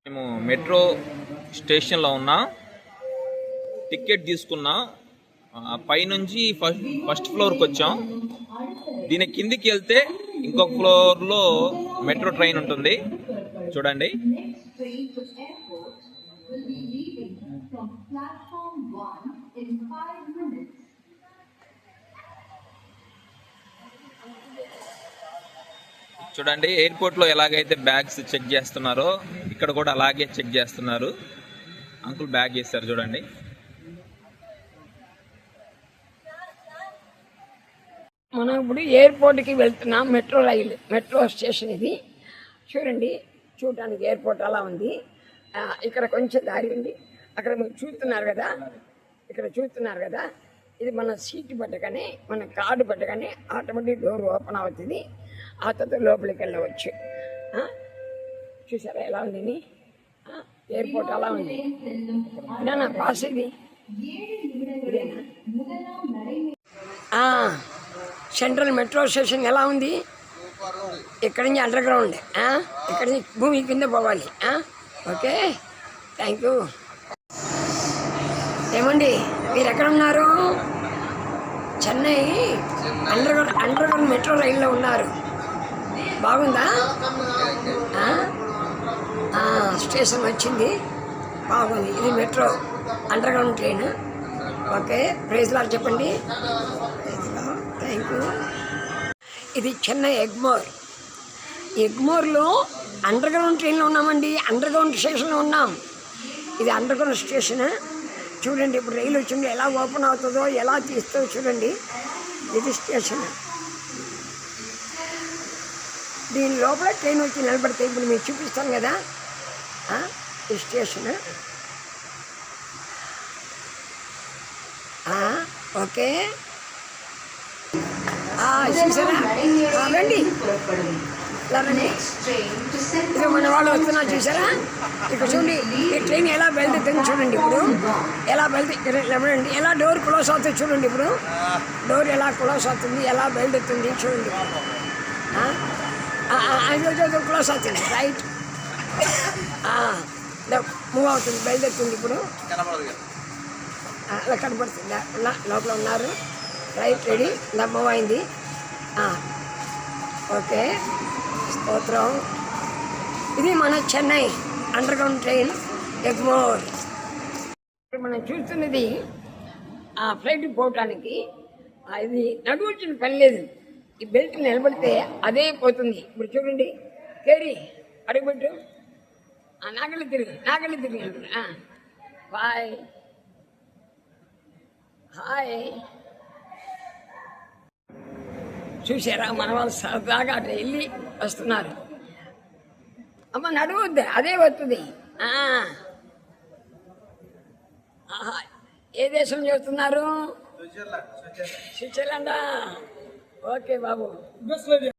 మేము మెట్రో స్టేషన్లో ఉన్నాం. టికెట్ తీసుకున్నాం. పైనుంచి ఫస్ట్ ఫ్లోర్కి వచ్చాం. దీని కిందికి వెళ్తే ఇంకొక ఫ్లోర్లో మెట్రో ట్రైన్ ఉంటుంది. చూడండి. చూడండి, ఎయిర్పోర్ట్లో ఎలాగైతే బ్యాగ్స్ చెక్ చేస్తున్నారో ఇక్కడ కూడా అలాగే చెక్ చేస్తున్నారు. అంకుల్ బ్యాగ్ వేస్తారు చూడండి. మనం ఇప్పుడు ఎయిర్పోర్ట్కి వెళ్తున్నాం. మెట్రో స్టేషన్ ఇది. చూడండి, చూడటానికి ఎయిర్పోర్ట్ అలా ఉంది. ఇక్కడ కొంచెం దారి ఉంది. అక్కడ మీరు చూస్తున్నారు కదా, ఇది మన సీటు పట్టగానే, మన కార్డు పట్టగానే ఆటోమేటిక్ డోర్ ఓపెన్ అవుతుంది. ఆ తర్వాత లోపలికి వెళ్ళవచ్చు. చూసారా ఎలా ఉంది? ఎయిర్పోర్ట్ అలా ఉంది. నా పాస్ ఇది సెంట్రల్ మెట్రో స్టేషన్ ఎలా ఉంది? ఇక్కడి నుంచి అండర్ గ్రౌండ్, ఇక్కడి నుంచి భూమి కింద పోవాలి. Okay, thank you. ఏమండి, మీరు ఎక్కడ ఉన్నారు? చెన్నై అండర్ గ్రౌండ్ మెట్రో రైల్లో ఉన్నారు. బాగుందా? స్టేషన్ వచ్చింది, బాగుంది. ఇది metro underground train. Okay, praise lord చెప్పండి. Thank you. ఇది చెన్నై ఎగ్మోర్లో అండర్ గ్రౌండ్ ట్రైన్లో ఉన్నామండి. అండర్ గ్రౌండ్ స్టేషన్లో ఉన్నాం. ఇది అండర్ గ్రౌండ్ స్టేషన్. చూడండి, ఇప్పుడు రైలు వచ్చింది, ఎలా ఓపెన్ అవుతుందో, ఎలా తీస్తుందో చూడండి. ఇది స్టేషన్. దీని లోపల ట్రైన్ వచ్చి నిలబడితే ఇప్పుడు మీకు చూపిస్తాను కదా. ఈ స్టేషన్. ఓకే, చూసారా? రండి, ఇక మన వాళ్ళు వస్తున్నారు. చూసారా? ఇక్కడ చూడండి, ఈ ట్రైన్ ఎలా బయలుదేరుతుంది చూడండి. ఇప్పుడు ఎలా బయలుదేరండి, ఎలా డోర్ క్లోజ్ అవుతుంది చూడండి. ఇప్పుడు డోర్ ఎలా క్లోజ్ అవుతుంది, ఎలా బయలుదేరుతుంది చూడండి. క్లోజ్ అవుతుంది, రైట్. మూవ్ అవుతుంది, బయలుదేరుతుంది. ఇప్పుడు అలా కనపడుతుంది. లోపల ఉన్నారు, రైట్, రెడీ, మూవ్ అయింది. ఓకే, స్తోత్రం. ఇది మన Chennai under ground train Egmore. మనం చూస్తున్నది ఆ ఫ్లైట్ పోవటానికి. ఇది నడువుచిన పని లేదు. ఈ బెల్ట్ నిలబడితే అదే పోతుంది. ఇప్పుడు చూడండి, కేరీ అడుగుపెట్టు, నాగలి తిరిగి బాయ్, హాయ్. చూసారా, మన వాళ్ళు సరదాగా అటు వెళ్ళి వస్తున్నారు. అమ్మ నడవద్దు, అదే వస్తుంది. ఏ దేశం చేస్తున్నారు? స్విట్జర్లాండా. ఓకే బాబు.